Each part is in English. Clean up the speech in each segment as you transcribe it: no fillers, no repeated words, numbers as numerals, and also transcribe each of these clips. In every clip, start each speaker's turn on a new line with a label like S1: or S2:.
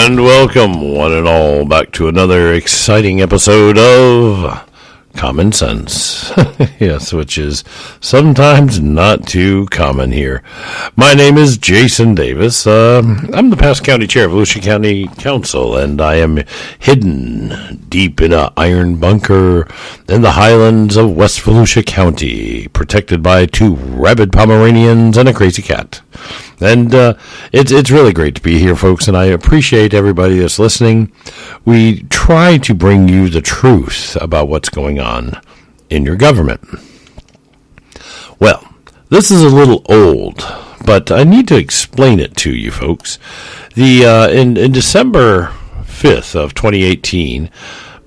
S1: And welcome, one and all, back to another exciting episode of Common Sense. Yes, which is sometimes not too common here. My name is Jason Davis. I'm the past county chair of Volusia County Council, and I am hidden deep in an iron bunker in the highlands of West Volusia County, protected by two rabid Pomeranians and a crazy cat. And it's really great to be here, folks, and I appreciate everybody that's listening. We try to bring you the truth about what's going on in your government. Well, this is a little old, but I need to explain it to you, folks. In December 5th of 2018,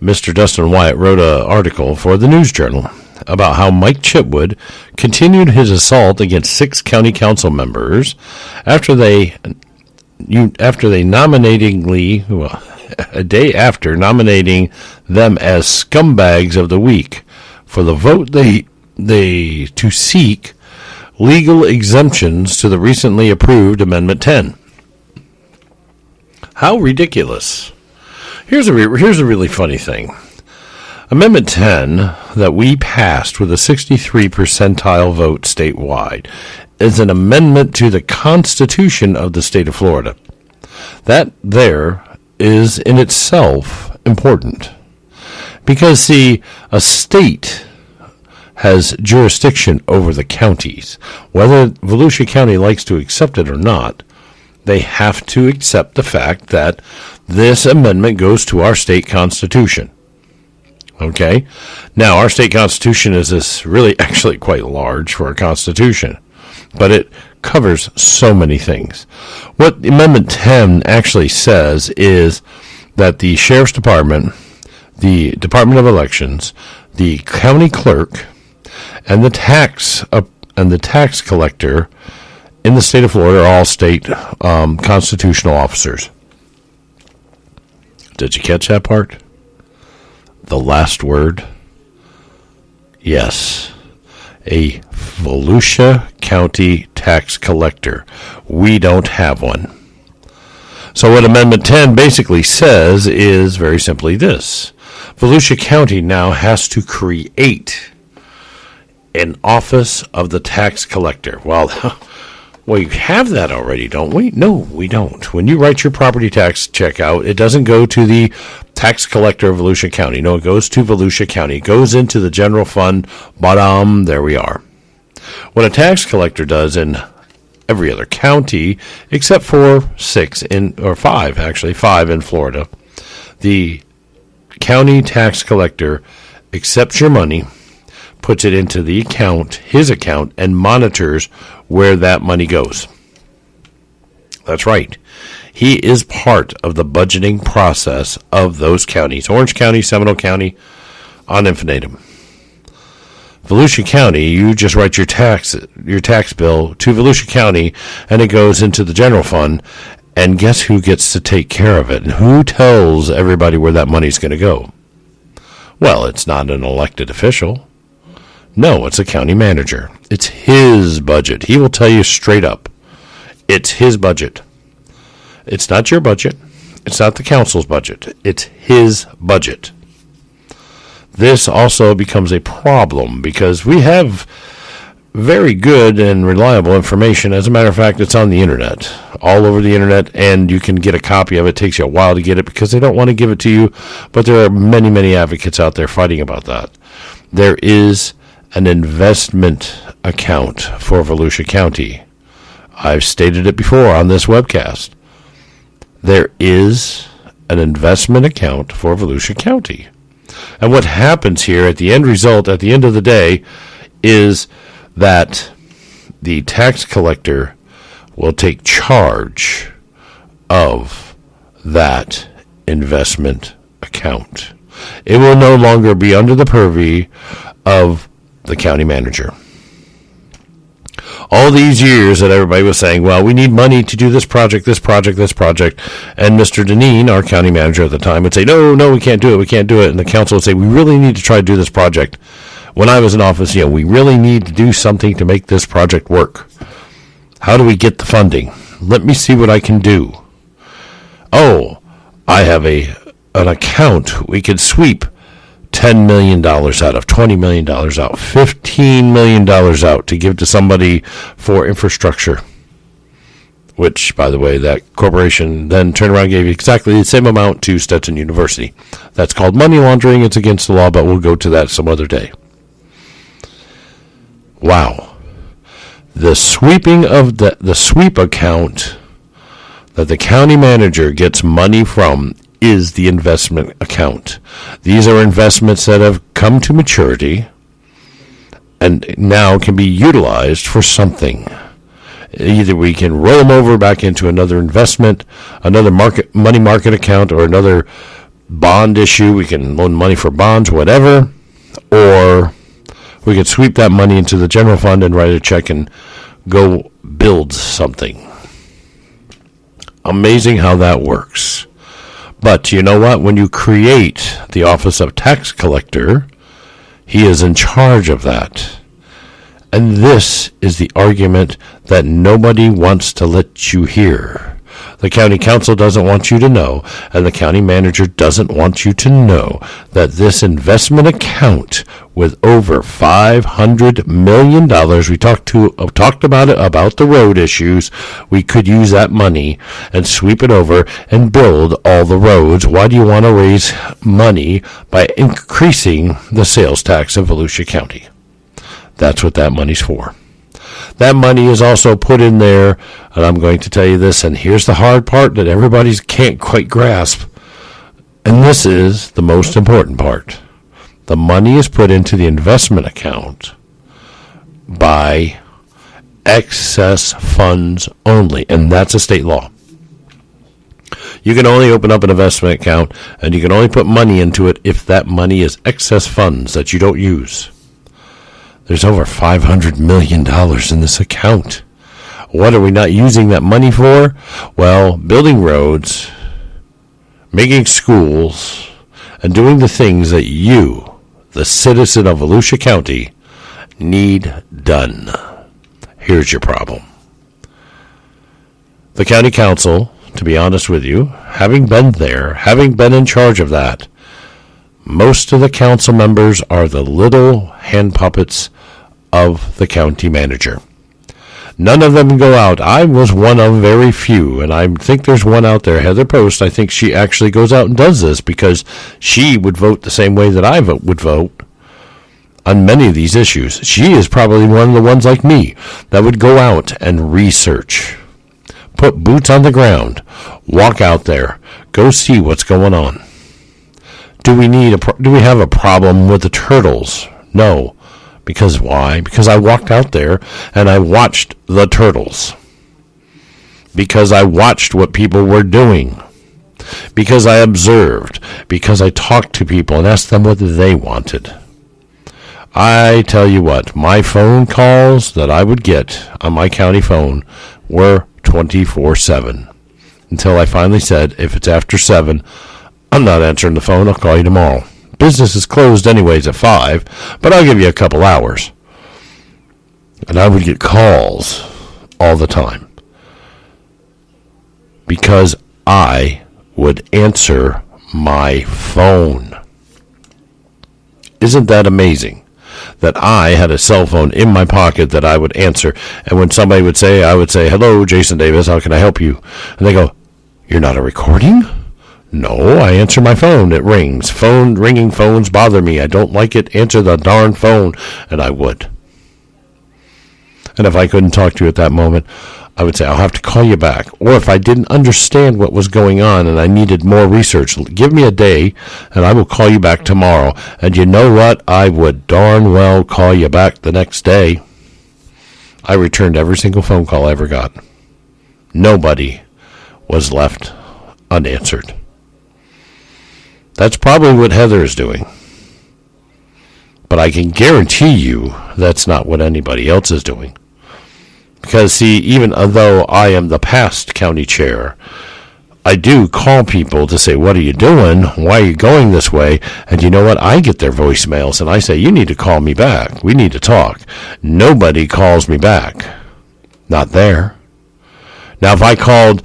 S1: Mr. Dustin Wyatt wrote an article for the News Journal about how Mike Chitwood continued his assault against 6 county council members after they a day after nominating them as scumbags of the week for the vote they to seek legal exemptions to the recently approved Amendment 10. How ridiculous. Here's a really funny thing. Amendment 10 that we passed with a 63 percentile vote statewide is an amendment to the Constitution of the state of Florida. That there is in itself important because, see, a state has jurisdiction over the counties. Whether Volusia County likes to accept it or not, they have to accept the fact that this amendment goes to our state constitution. Okay? Now, our state constitution is really actually quite large for a constitution, but it covers so many things. What Amendment 10 actually says is that the Sheriff's Department, the Department of Elections, the county clerk, and the tax collector in the state of Florida are all state constitutional officers. Did you catch that part? The last word? Yes. A Volusia County tax collector. We don't have one. So what Amendment 10 basically says is very simply this. Volusia County now has to create an office of the tax collector. Well, we have that already, don't we? No, we don't. When you write your property tax check out, it doesn't go to the tax collector of Volusia County. No, it goes to Volusia County. It goes into the general fund. There we are. What a tax collector does in every other county, except for 5 in Florida, the county tax collector accepts your money, puts it into the account, his account, and monitors where that money goes. That's right. He is part of the budgeting process of those counties. Orange County, Seminole County, on infinitum. Volusia County, you just write your tax bill to Volusia County, and it goes into the general fund, and guess who gets to take care of it? And who tells everybody where that money's going to go? Well, it's not an elected official. No, it's a county manager. It's his budget. He will tell you straight up. It's his budget. It's not your budget. It's not the council's budget. It's his budget. This also becomes a problem because we have very good and reliable information. As a matter of fact, it's on the internet, all over the internet, and you can get a copy of it. It takes you a while to get it because they don't want to give it to you, but there are many, many advocates out there fighting about that. There is an investment account for Volusia County. I've stated it before on this webcast. There is an investment account for Volusia County. And what happens here at the end result, at the end of the day, is that the tax collector will take charge of that investment account. It will no longer be under the purview of the county manager. All these years that everybody was saying, well, we need money to do this project, and Mr. Deneen, our county manager at the time, would say, no, we can't do it, and the council would say, we really need to try to do this project. When I was in office, we really need to do something to make this project work. How do we get the funding? Let me see what I can do. Oh, I have an account we could sweep $10 million out of, $20 million out, $15 million out to give to somebody for infrastructure. Which, by the way, that corporation then turned around and gave exactly the same amount to Stetson University. That's called money laundering. It's against the law, but we'll go to that some other day. Wow. The sweeping of the sweep account that the county manager gets money from is the investment account. These are investments that have come to maturity and now can be utilized for something. Either we can roll them over back into another investment, another money market account, or another bond issue. We can loan money for bonds, whatever, or we can sweep that money into the general fund and write a check and go build something. Amazing how that works. But you know what? When you create the office of tax collector, he is in charge of that. And this is the argument that nobody wants to let you hear. The county council doesn't want you to know, and the county manager doesn't want you to know that this investment account with over $500 million, we talked about it, about the road issues, we could use that money and sweep it over and build all the roads. Why do you want to raise money by increasing the sales tax of Volusia County? That's what that money's for. That money is also put in there, and I'm going to tell you this, and here's the hard part that everybody can't quite grasp, and this is the most important part. The money is put into the investment account by excess funds only, and that's a state law. You can only open up an investment account, and you can only put money into it if that money is excess funds that you don't use. There's over $500 million in this account. What are we not using that money for? Well, building roads, making schools, and doing the things that you, the citizen of Volusia County, need done. Here's your problem. The county council, to be honest with you, having been there, having been in charge of that, most of the council members are the little hand puppets of the county manager. None of them go out. I was one of very few, and I think there's one out there, Heather Post. I think she actually goes out and does this because she would vote the same way that I would vote on many of these issues. She is probably one of the ones like me that would go out and research, put boots on the ground, walk out there, go see what's going on. Do we have a problem with the turtles? No. Because why? Because I walked out there and I watched the turtles. Because I watched what people were doing. Because I observed. Because I talked to people and asked them what they wanted. I tell you what, my phone calls that I would get on my county phone were 24/7. Until I finally said, if it's after 7, I'm not answering the phone, I'll call you tomorrow. Business is closed anyways at 5, but I'll give you a couple hours. And I would get calls all the time because I would answer my phone. Isn't that amazing? That I had a cell phone in my pocket that I would answer. And when somebody would say, I would say, hello, Jason Davis, how can I help you? And they go, you're not a recording? No, I answer my phone. It rings. Ringing phones bother me. I don't like it. Answer the darn phone. And I would. And if I couldn't talk to you at that moment, I would say, I'll have to call you back. Or if I didn't understand what was going on and I needed more research, give me a day and I will call you back tomorrow. And you know what? I would darn well call you back the next day. I returned every single phone call I ever got. Nobody was left unanswered. That's probably what Heather is doing. But I can guarantee you that's not what anybody else is doing. Because, see, even though I am the past county chair, I do call people to say, what are you doing? Why are you going this way? And you know what? I get their voicemails, and I say, you need to call me back. We need to talk. Nobody calls me back. Not there. Now, if I called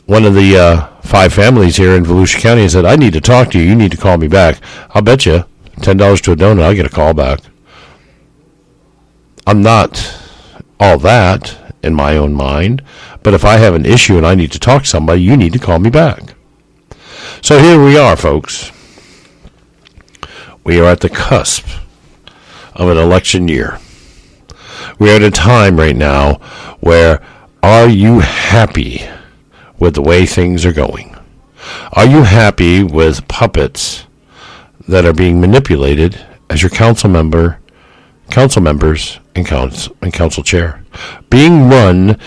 S1: one of the 5 families here in Volusia County and said, I need to talk to you. You need to call me back. I'll bet you $10 to a donut, I'll get a call back. I'm not all that in my own mind, but if I have an issue and I need to talk to somebody, you need to call me back. So here we are, folks. We are at the cusp of an election year. We are at a time right now where, are you happy with the way things are going? Are you happy with puppets that are being manipulated as your council members and council chair, being run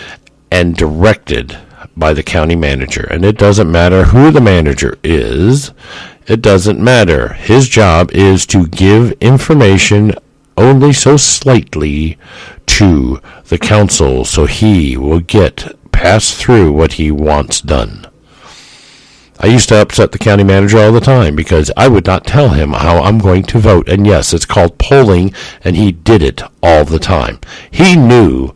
S1: and directed by the county manager? And it doesn't matter who the manager is. It doesn't matter. His job is to give information only so slightly to the council so he will pass through what he wants done. I used to upset the county manager all the time because I would not tell him how I'm going to vote. And yes, it's called polling, and he did it all the time. He knew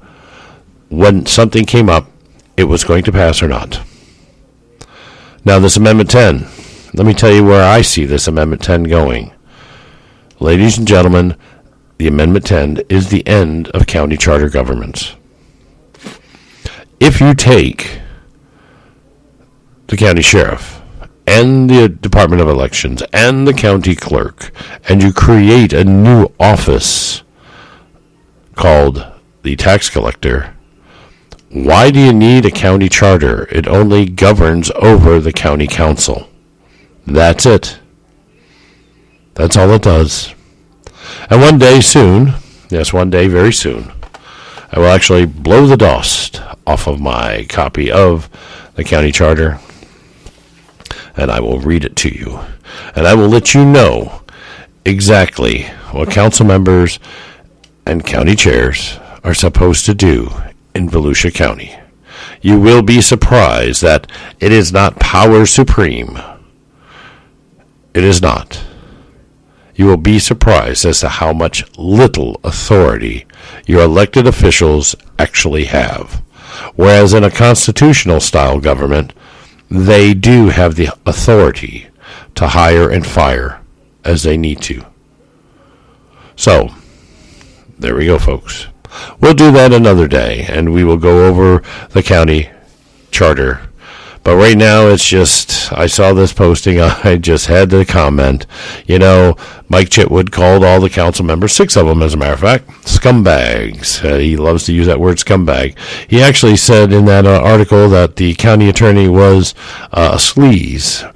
S1: when something came up, it was going to pass or not. Now, this Amendment 10, let me tell you where I see this Amendment 10 going. Ladies and gentlemen, the Amendment 10 is the end of county charter governments. If you take the county sheriff and the Department of Elections and the county clerk and you create a new office called the tax collector, why do you need a county charter? It only governs over the county council. That's it. That's all it does. And one day soon, yes, one day very soon, I will actually blow the dust off of my copy of the county charter, and I will read it to you. And I will let you know exactly what council members and county chairs are supposed to do in Volusia County. You will be surprised that it is not power supreme. It is not. You will be surprised as to how much little authority your elected officials actually have. Whereas in a constitutional style government, they do have the authority to hire and fire as they need to. So, there we go, folks. We'll do that another day, and we will go over the county charter. But right now, it's just, I saw this posting, I just had to comment. You know, Mike Chitwood called all the council members, 6 of them as a matter of fact, scumbags. He loves to use that word, scumbag. He actually said in that article that the county attorney was a sleaze.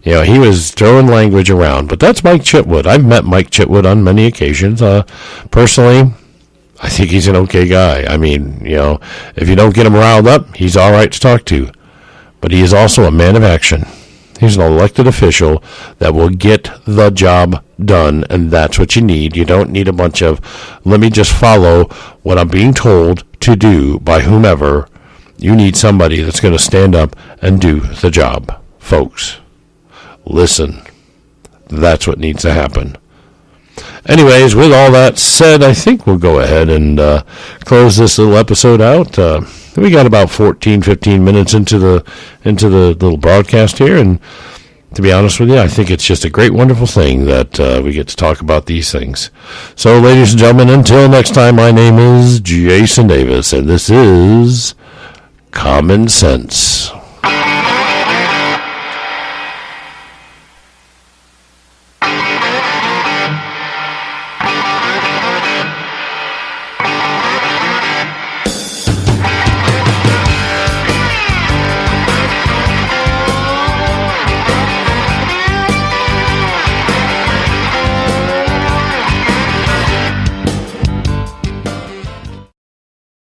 S1: You know, he was throwing language around, but that's Mike Chitwood. I've met Mike Chitwood on many occasions. Personally, I think he's an okay guy. I mean, you know, if you don't get him riled up, he's all right to talk to. But he is also a man of action. He's an elected official that will get the job done, and that's what you need. You don't need a bunch of, let me just follow what I'm being told to do by whomever. You need somebody that's going to stand up and do the job. Folks, listen. That's what needs to happen. Anyways, with all that said, I think we'll go ahead and close this little episode out. We got about 15 minutes into the little broadcast here, and to be honest with you, I think it's just a great, wonderful thing that we get to talk about these things. So, ladies and gentlemen, until next time, my name is Jason Davis, and this is Common Sense.